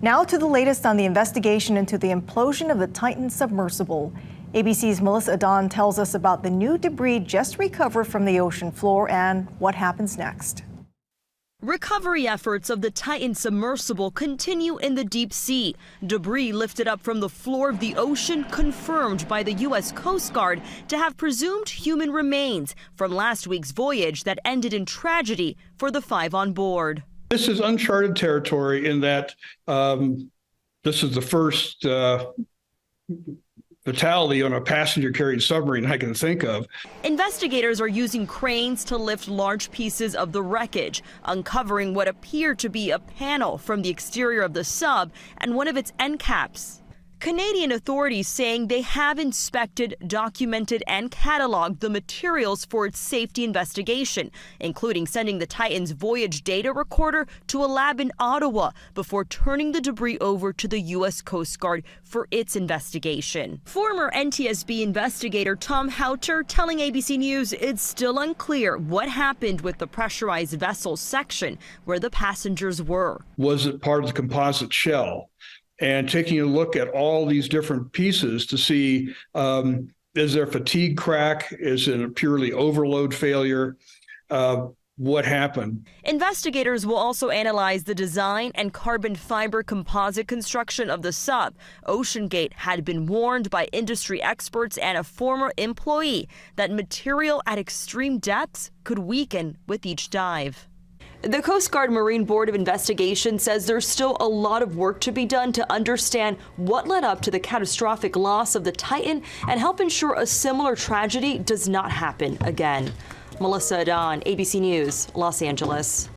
Now to the latest on the investigation into the implosion of the Titan submersible. ABC's Melissa Adan tells us about the new debris just recovered from the ocean floor and what happens next. Recovery efforts of the Titan submersible continue in the deep sea. Debris lifted up from the floor of the ocean confirmed by the U.S. Coast Guard to have presumed human remains from last week's voyage that ended in tragedy for the 5 on board. This is uncharted territory in that this is the first fatality on a passenger-carrying submarine I can think of. Investigators are using cranes to lift large pieces of the wreckage, uncovering what appeared to be a panel from the exterior of the sub and one of its end caps. Canadian authorities saying they have inspected, documented, and cataloged the materials for its safety investigation, including sending the Titan's voyage data recorder to a lab in Ottawa before turning the debris over to the U.S. Coast Guard for its investigation. Former NTSB investigator Tom Houter telling ABC News it's still unclear what happened with the pressurized vessel section where the passengers were. Was it part of the composite shell? And taking a look at all these different pieces to see, is there fatigue crack? Is it a purely overload failure? What happened? Investigators will also analyze the design and carbon fiber composite construction of the sub. OceanGate had been warned by industry experts and a former employee that material at extreme depths could weaken with each dive. The Coast Guard Marine Board of Investigation says there's still a lot of work to be done to understand what led up to the catastrophic loss of the Titan and help ensure a similar tragedy does not happen again. Melissa Adan, ABC News, Los Angeles.